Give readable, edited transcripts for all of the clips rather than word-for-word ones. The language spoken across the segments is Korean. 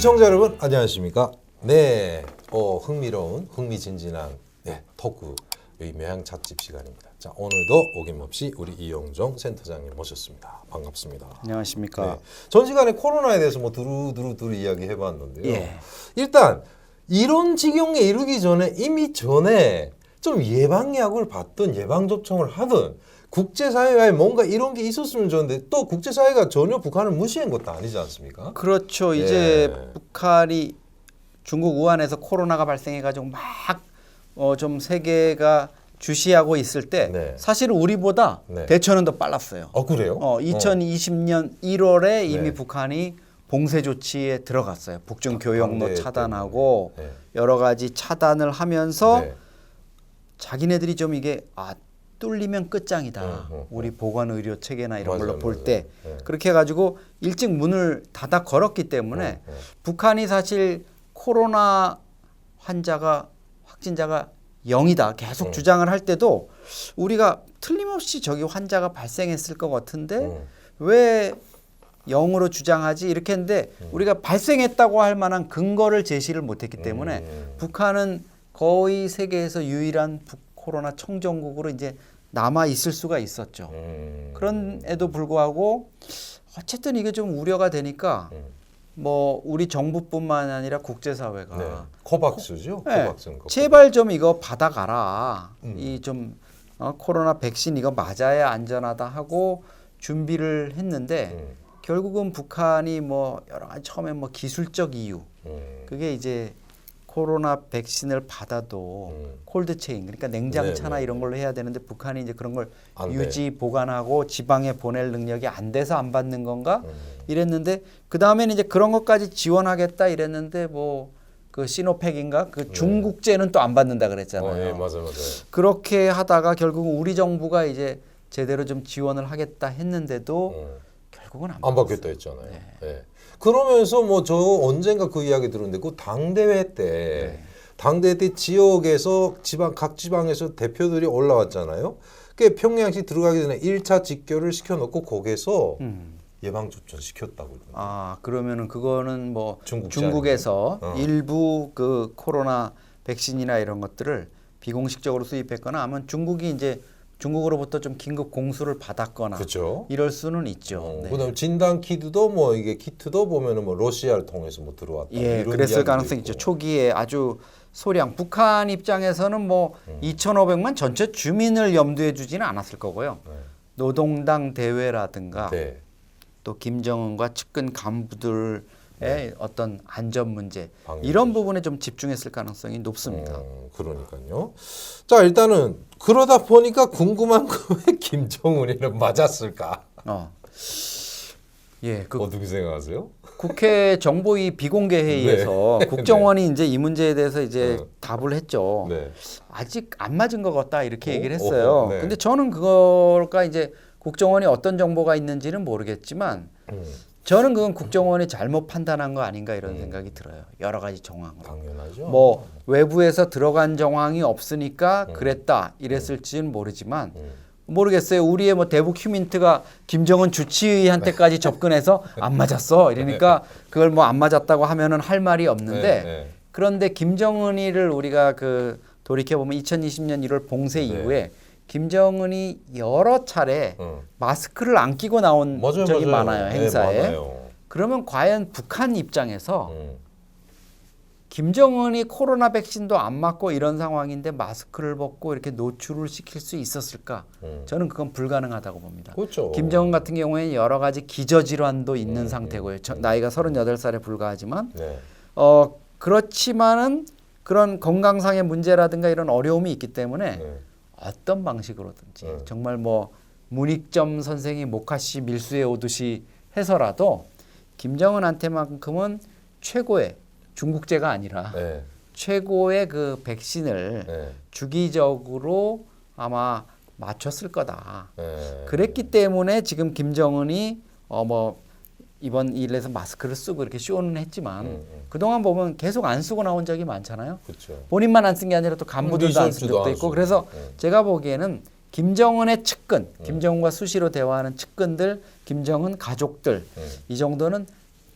시청자 여러분 안녕하십니까? 네, 흥미로운 흥미진진한 토크 매양 찻집 시간입니다. 자, 오늘도 어김없이 우리 이영종 센터장님 모셨습니다. 반갑습니다. 안녕하십니까? 네, 전 시간에 코로나에 대해서 뭐 두루두루 이야기해봤는데요. 예. 일단 이런 지경에 이르기 전에 이미 전에 좀 예방약을 받든 예방접종을 하든 국제사회에 뭔가 이런 게 있었으면 좋은데 또 국제사회가 전혀 북한을 무시한 것도 아니지 않습니까? 그렇죠. 이제 북한이 중국 우한에서 코로나가 발생해가지고 막 좀 세계가 주시하고 있을 때 사실 우리보다 대처는 더 빨랐어요. 그래요? 2020년 1월에 이미 북한이 봉쇄 조치에 들어갔어요. 북중 교역로 차단하고 여러 가지 차단을 하면서 자기네들이 좀 이게 뚫리면 끝장이다. 우리 보건 의료 체계나 이런 걸로 볼 때 그렇게 해가지고 일찍 문을 닫아 걸었기 때문에 북한이 사실 코로나 확진자가 0이다 계속 주장을 할 때도 우리가 틀림없이 저기 환자가 발생했을 것 같은데 왜 0으로 주장하지 이렇게 했는데 우리가 발생했다고 할 만한 근거를 제시를 못했기 때문에 북한은 거의 세계에서 유일한 코로나 청정국으로 이제 남아 있을 수가 있었죠. 그런에도 불구하고 어쨌든 이게 좀 우려가 되니까 뭐 우리 정부뿐만 아니라 국제사회가 코박스죠. 코박스는 제발 좀 이거 받아가라. 이 좀 코로나 백신 이거 맞아야 안전하다 하고 준비를 했는데 결국은 북한이 뭐 여러 가지 처음에 뭐 기술적 이유 그게 이제 코로나 백신을 받아도 콜드체인 그러니까 냉장차나 이런 걸로 해야 되는데 북한이 이제 그런 걸 유지 보관하고 지방에 보낼 능력이 안 돼서 안 받는 건가 이랬는데 그 다음에는 이제 그런 것까지 지원하겠다 이랬는데 뭐 그 시노팩인가 그 중국제는 또 안 받는다 그랬잖아요. 맞아요. 그렇게 하다가 결국은 우리 정부가 이제 제대로 좀 지원을 하겠다 했는데도 결국은 안 받겠다 했잖아요. 그러면서 뭐 저 언젠가 그 이야기 들었는데 그 당대회 때 지역에서 각 지방에서 대표들이 올라왔잖아요. 그 평양시 들어가기 전에 1차 직교를 시켜놓고 거기서 예방접종 시켰다고. 그러면은 그거는 뭐 중국에서 일부 그 코로나 백신이나 이런 것들을 비공식적으로 수입했거나 아니면 중국이 이제 중국으로부터 좀 긴급 공수를 받았거나 이럴 수는 있죠. 그다음에 진단 키트도 뭐 이게 키트도 보면은 뭐 러시아를 통해서 뭐 들어왔다. 이런 그랬을 가능성이 있죠. 초기에 아주 소량 북한 입장에서는 뭐 2,500만 전체 주민을 염두에 두지는 않았을 거고요. 노동당 대회라든가 또 김정은과 측근 간부들의 어떤 안전 문제 이런 부분에 좀 집중했을 가능성이 높습니다. 그러니까요. 자, 일단은 그러다 보니까 궁금한 거 왜 김정은이는 맞았을까? 어떻게 생각하세요? 국회 정보위 비공개 회의에서 국정원이 이제 이 문제에 대해서 이제 답을 했죠. 아직 안 맞은 것 같다 이렇게 얘기를 했어요. 근데 저는 그거가 이제 국정원이 어떤 정보가 있는지는 모르겠지만 저는 그건 국정원이 잘못 판단한 거 아닌가 이런 생각이 들어요. 여러 가지 정황으로. 당연하죠. 뭐 외부에서 들어간 정황이 없으니까 그랬다 이랬을지는 모르지만 모르겠어요. 우리의 뭐 대북 휴민트가 김정은 주치의한테까지 접근해서 안 맞았어 이러니까 그걸 뭐 안 맞았다고 하면은 할 말이 없는데 그런데 김정은이를 우리가 그 돌이켜 보면 2020년 1월 봉쇄 이후에 김정은이 여러 차례 마스크를 안 끼고 나온 적이 많아요. 행사에. 그러면 과연 북한 입장에서 김정은이 코로나 백신도 안 맞고 이런 상황인데 마스크를 벗고 이렇게 노출을 시킬 수 있었을까? 저는 그건 불가능하다고 봅니다. 김정은 같은 경우에는 여러 가지 기저질환도 있는 상태고요. 나이가 38살에 불과하지만 그렇지만은 그런 건강상의 문제라든가 이런 어려움이 있기 때문에 어떤 방식으로든지 정말 뭐 문익점 선생이 모카씨 밀수해 오듯이 해서라도 김정은한테만큼은 최고의 중국제가 아니라 최고의 그 백신을 주기적으로 아마 맞췄을 거다. 그랬기 때문에 지금 김정은이 뭐 이번 일에서 마스크를 쓰고 이렇게 쇼는 했지만 그동안 보면 계속 안 쓰고 나온 적이 많잖아요. 본인만 안 쓴 게 아니라 또 간부들도 안 쓴 적도 있고 그래서 제가 보기에는 김정은의 측근, 김정은과 수시로 대화하는 측근들, 김정은 가족들 이 정도는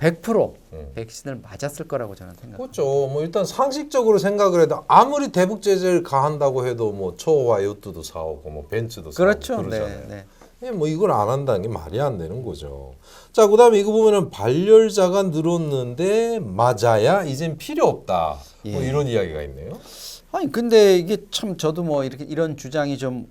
100% 백신을 맞았을 거라고 저는 생각합니다. 그렇죠. 뭐 일단 상식적으로 생각을 해도 아무리 대북 제재를 가한다고 해도 뭐 초호화 요트도 사오고 뭐 벤츠도 사오고 그렇죠. 그러잖아요. 네. 예, 뭐 이걸 안 한다는 게 말이 안 되는 거죠. 자, 그다음에 이거 보면은 발열자가 늘었는데 맞아야 이젠 필요 없다. 뭐 예. 이런 이야기가 있네요. 아니 근데 이게 참 저도 뭐 이렇게 이런 주장이 좀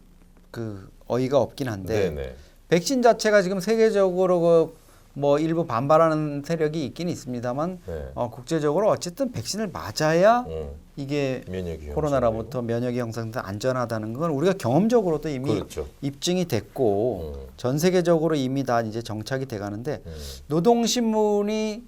그 어이가 없긴 한데 네네. 백신 자체가 지금 세계적으로 뭐 일부 반발하는 세력이 있긴 있습니다만 네. 국제적으로 어쨌든 백신을 맞아야 이게 면역이 코로나로부터 면역이 형성돼서 안전하다는 건 우리가 경험적으로도 이미 그렇죠. 입증이 됐고 전 세계적으로 이미 다 이제 정착이 돼 가는데 노동신문이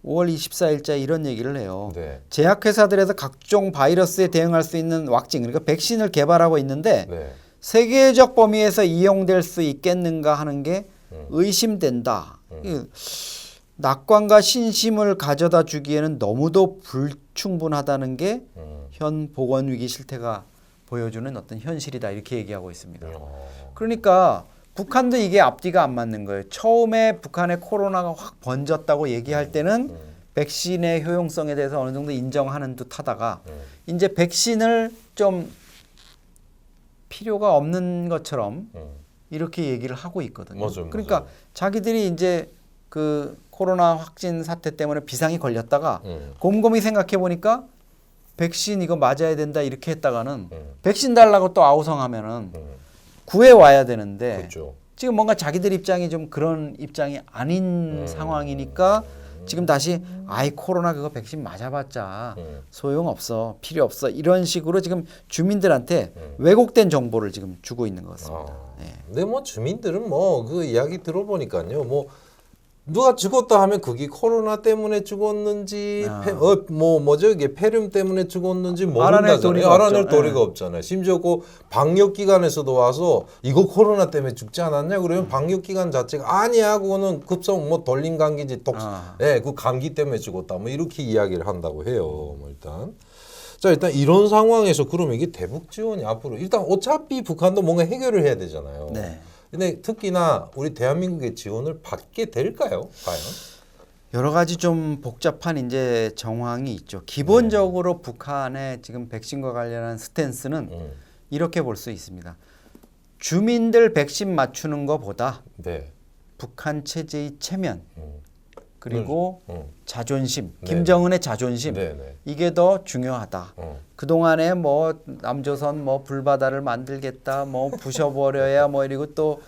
5월 24일자 이런 얘기를 해요. 네. 제약회사들에서 각종 바이러스에 대응할 수 있는 왁싱, 그러니까 백신을 개발하고 있는데 네. 세계적 범위에서 이용될 수 있겠는가 하는 게 의심된다. 낙관과 신심을 가져다 주기에는 너무도 불충분하다는 게 현 보건위기 실태가 보여주는 어떤 현실이다. 이렇게 얘기하고 있습니다. 그러니까 북한도 이게 앞뒤가 안 맞는 거예요. 처음에 북한에 코로나가 확 번졌다고 얘기할 때는 백신의 효용성에 대해서 어느 정도 인정하는 듯 하다가 이제 백신을 좀 필요가 없는 것처럼 이렇게 얘기를 하고 있거든요. 맞아요, 그러니까 맞아요. 자기들이 이제 그 코로나 확진 사태 때문에 비상이 걸렸다가 곰곰이 생각해 보니까 백신 이거 맞아야 된다 이렇게 했다가는 백신 달라고 또 아우성하면은 구해 와야 되는데 그렇죠. 지금 뭔가 자기들 입장이 좀 그런 입장이 아닌 상황이니까 지금 다시 아이 코로나 그거 백신 맞아봤자 소용없어 필요 없어 이런 식으로 지금 주민들한테 왜곡된 정보를 지금 주고 있는 것 같습니다. 네. 근데 뭐 주민들은 뭐 그 이야기 들어보니까요. 뭐 누가 죽었다 하면 그게 코로나 때문에 죽었는지 뭐죠 이게 폐렴 때문에 죽었는지 모른다잖아요. 알아낼 도리가 없잖아요. 심지어 그 방역 기관에서도 와서 이거 코로나 때문에 죽지 않았냐 그러면 방역 기관 자체가 아니야 그거는 급성 뭐 돌림 감기지 그 감기 때문에 죽었다 뭐 이렇게 이야기를 한다고 해요. 뭐 일단 자 일단 이런 상황에서 그러면 이게 대북 지원이 앞으로 일단 어차피 북한도 뭔가 해결을 해야 되잖아요. 네. 근데 특히나 우리 대한민국의 지원을 받게 될까요? 과연? 여러 가지 좀 복잡한 이제 정황이 있죠. 기본적으로 북한의 지금 백신과 관련한 스탠스는 이렇게 볼 수 있습니다. 주민들 백신 맞추는 것보다 네. 북한 체제의 체면 그리고 자존심, 네. 김정은의 자존심 네, 네. 이게 더 중요하다. 그동안에 뭐 남조선 뭐 불바다를 만들겠다, 뭐 부셔버려야 뭐 이러고 또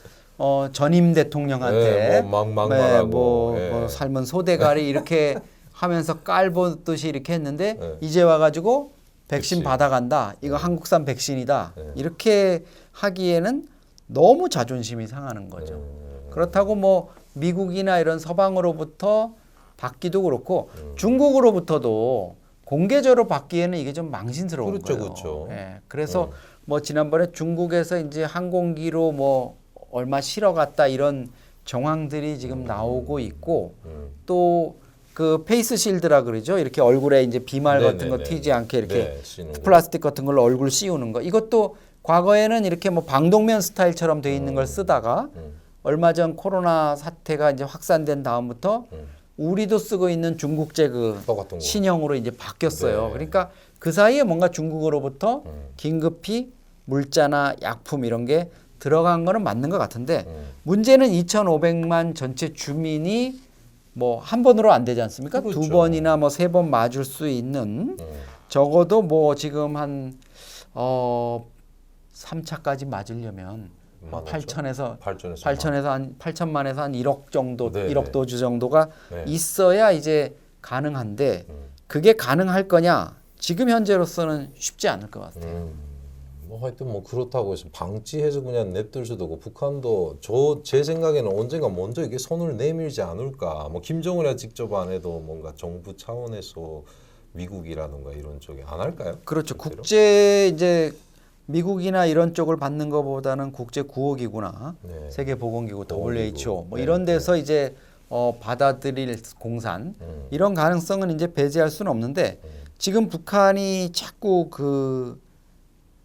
전임 대통령한테 막말하고 뭐 삶은 소대가리 이렇게 하면서 깔보듯이 이렇게 했는데 이제 와가지고 백신 받아간다. 이거 한국산 백신이다. 이렇게 하기에는 너무 자존심이 상하는 거죠. 그렇다고 뭐 미국이나 이런 서방으로부터 받기도 그렇고 중국으로부터도 공개적으로 받기에는 이게 좀 망신스러운 그렇죠, 거예요. 그렇죠. 예, 그래서 뭐 지난번에 중국에서 이제 항공기로 뭐 얼마 실어 갔다 이런 정황들이 지금 나오고 있고 또 그 페이스 실드라 그러죠. 이렇게 얼굴에 이제 비말 같은 거 튀지 않게 이렇게 플라스틱 같은 걸로 얼굴 씌우는 거. 이것도 과거에는 이렇게 뭐 방독면 스타일처럼 돼 있는 걸 쓰다가 얼마 전 코로나 사태가 이제 확산된 다음부터 우리도 쓰고 있는 중국제 그 신형으로 이제 바뀌었어요. 네. 그러니까 그 사이에 뭔가 중국으로부터 긴급히 물자나 약품 이런 게 들어간 거는 맞는 것 같은데 문제는 2,500만 전체 주민이 뭐 한 번으로 안 되지 않습니까? 그렇죠. 두 번이나 뭐 세 번 맞을 수 있는 적어도 뭐 지금 한 3차까지 맞으려면 8천에서 한 8천만에서 한 1억 정도, 네, 1억 도주 정도가 네. 있어야 이제 가능한데 그게 가능할 거냐? 지금 현재로서는 쉽지 않을 것 같아요. 뭐 하여튼 뭐 그렇다고 해서 방치해서 그냥 냅둘 수도 없고 북한도 제 생각에는 언젠가 먼저 이게 손을 내밀지 않을까. 뭐 김정은이 직접 안 해도 뭔가 정부 차원에서 미국이라든가 이런 쪽에 안 할까요? 그렇죠. 실제로? 국제 이제 미국이나 이런 쪽을 받는 것보다는 국제 구호기구나 네. 세계보건기구 보건기구. WHO 뭐 네, 이런 데서 이제 받아들일 공산 이런 가능성은 이제 배제할 수는 없는데 지금 북한이 자꾸 그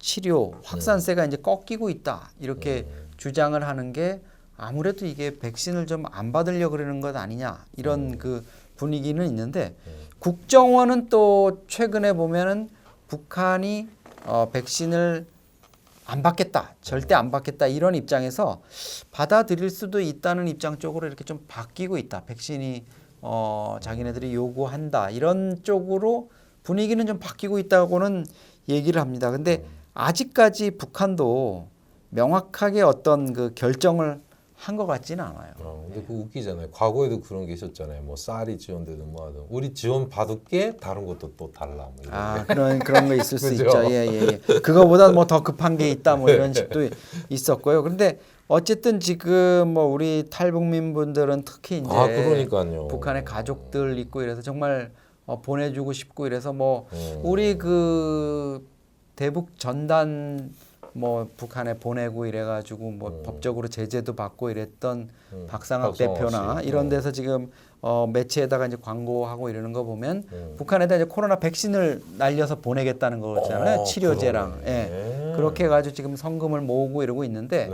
치료 확산세가 이제 꺾이고 있다 이렇게 주장을 하는 게 아무래도 이게 백신을 좀 안 받으려고 그러는 것 아니냐 이런 그 분위기는 있는데 국정원은 또 최근에 보면은 북한이 백신을 안 받겠다, 절대 안 받겠다 이런 입장에서 받아들일 수도 있다는 입장 쪽으로 이렇게 좀 바뀌고 있다. 백신이 자기네들이 요구한다 이런 쪽으로 분위기는 좀 바뀌고 있다고는 얘기를 합니다. 근데 아직까지 북한도 명확하게 어떤 그 결정을 한 것 같지는 않아요. 근데 그 웃기잖아요. 과거에도 그런 게 있었잖아요. 뭐 쌀이 지원되든 뭐 하든 우리 지원 받을게 다른 것도 또 달라. 뭐 이런 그런 거 있을 수 그죠? 있죠. 예. 그거보다 뭐 더 급한 게 있다 뭐 이런 식도 있었고요. 그런데 어쨌든 지금 뭐 우리 탈북민 분들은 특히 이제 그러니까요. 북한의 가족들 있고 이래서 정말 보내주고 싶고 이래서 뭐 우리 그 대북 전단 뭐 북한에 보내고 이래가지고 뭐 법적으로 제재도 받고 이랬던 박상학 대표나 씨. 이런 데서 지금 매체에다가 이제 광고하고 이러는 거 보면 북한에다 이제 코로나 백신을 날려서 보내겠다는 거잖아요. 치료제랑. 예. 그렇게 해가지고 지금 성금을 모으고 이러고 있는데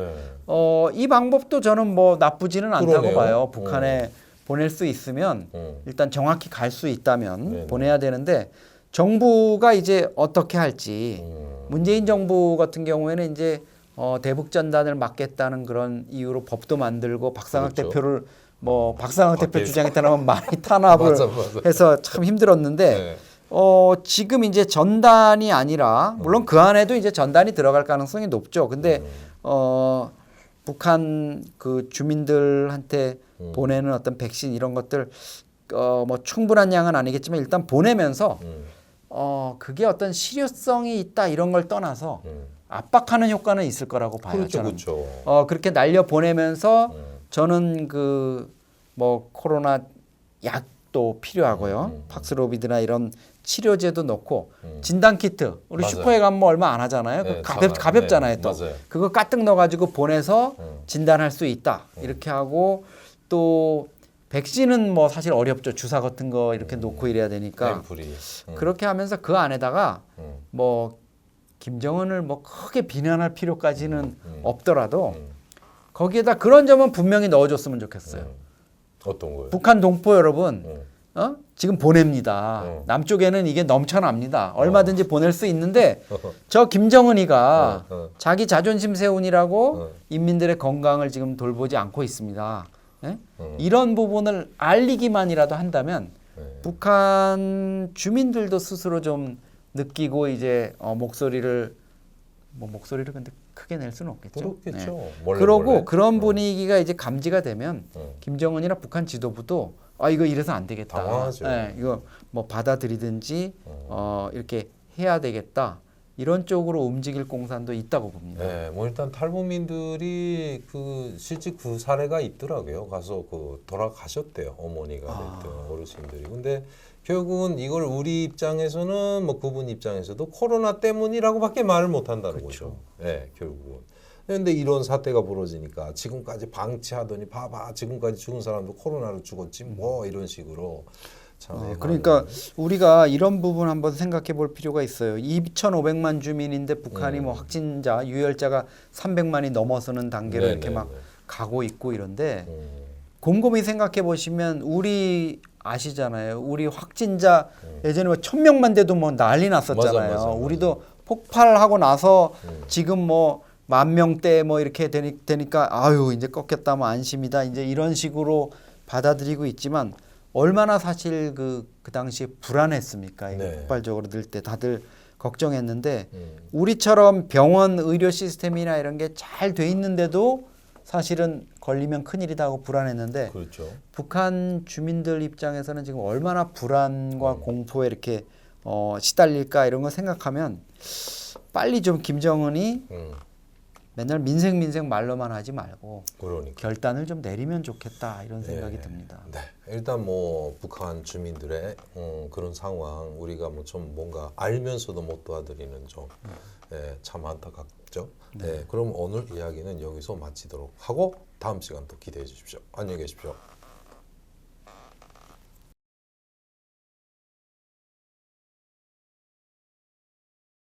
이 방법도 저는 뭐 나쁘지는 않다고 그러네요. 봐요. 북한에 보낼 수 있으면 일단 정확히 갈 수 있다면 보내야 되는데 정부가 이제 어떻게 할지 문재인 정부 같은 경우에는 이제 대북 전단을 막겠다는 그런 이유로 법도 만들고 박상학 그렇죠. 대표를 뭐 박상학 대표 주장에 따르면 많이 탄압을 맞아. 해서 참 힘들었는데 지금 이제 전단이 아니라 물론 그 안에도 이제 전단이 들어갈 가능성이 높죠. 근데 북한 그 주민들한테 보내는 어떤 백신 이런 것들 뭐 충분한 양은 아니겠지만 일단 보내면서 그게 어떤 실효성이 있다 이런 걸 떠나서 압박하는 효과는 있을 거라고 봐요. 그렇죠, 저는. 그렇죠. 그렇게 날려 보내면서 저는 그 뭐 코로나 약도 필요하고요. 팍스로비드나 이런 치료제도 넣고 진단 키트 우리 맞아요. 슈퍼에 가면 뭐 얼마 안 하잖아요. 네, 가볍잖아요. 네, 또 맞아요. 그거 까뜩 넣어가지고 보내서 진단할 수 있다 이렇게 하고 또 백신은 뭐 사실 어렵죠. 주사 같은 거 이렇게 놓고 이래야 되니까 앰플이. 그렇게 하면서 그 안에다가 뭐 김정은을 뭐 크게 비난할 필요까지는 없더라도 거기에다 그런 점은 분명히 넣어줬으면 좋겠어요. 어떤 거요? 북한 동포 여러분, 지금 보냅니다. 남쪽에는 이게 넘쳐납니다. 얼마든지 보낼 수 있는데 저 김정은이가 자기 자존심 세운이라고 인민들의 건강을 지금 돌보지 않고 있습니다. 예? 이런 부분을 알리기만이라도 한다면 북한 주민들도 스스로 좀 느끼고 이제 목소리를 근데 크게 낼 수는 없겠죠. 그렇겠죠. 그러고 그런 분위기가 이제 감지가 되면 김정은이나 북한 지도부도 이거 이래서 안 되겠다. 당황하죠. 이거 뭐 받아들이든지 이렇게 해야 되겠다. 이런 쪽으로 움직일 공산도 있다고 봅니다. 네, 뭐 일단 탈북민들이 실제 그 사례가 있더라고요. 가서 돌아가셨대요. 어머니가 됐든 어르신들이. 근데 결국은 이걸 우리 입장에서는 뭐 그분 입장에서도 코로나 때문이라고밖에 말을 못 한다는 거죠. 네, 결국은. 그런데 이런 사태가 벌어지니까 지금까지 방치하더니 봐봐 지금까지 죽은 사람도 코로나로 죽었지 뭐 이런 식으로 참 그러니까 우리가 이런 부분 한번 생각해 볼 필요가 있어요. 2,500만 주민인데 북한이 뭐 확진자 유혈자가 300만이 넘어서는 단계로 이렇게 막 가고 있고 이런데 곰곰이 생각해 보시면 우리 아시잖아요. 우리 확진자 예전에 뭐 1,000명만 돼도 뭐 난리 났었잖아요. 맞아. 우리도 폭발하고 나서 지금 뭐 10,000명대 뭐 이렇게 되니까 아유 이제 꺾였다 뭐 안심이다 이제 이런 식으로 받아들이고 있지만 얼마나 사실 그 당시에 불안했습니까? 이거 폭발적으로 늘 때 다들 걱정했는데 우리처럼 병원 의료 시스템이나 이런 게 잘 돼 있는데도 사실은 걸리면 큰일이다 하고 불안했는데 그렇죠. 북한 주민들 입장에서는 지금 얼마나 불안과 공포에 이렇게 시달릴까 이런 거 생각하면 빨리 좀 김정은이 맨날 민생 말로만 하지 말고 결단을 좀 내리면 좋겠다 이런 생각이 듭니다. 네, 일단 뭐 북한 주민들의 그런 상황 우리가 뭐 좀 뭔가 알면서도 못 도와드리는 점 참 안타깝죠. 네, 그럼 오늘 이야기는 여기서 마치도록 하고 다음 시간 또 기대해 주십시오. 안녕히 계십시오.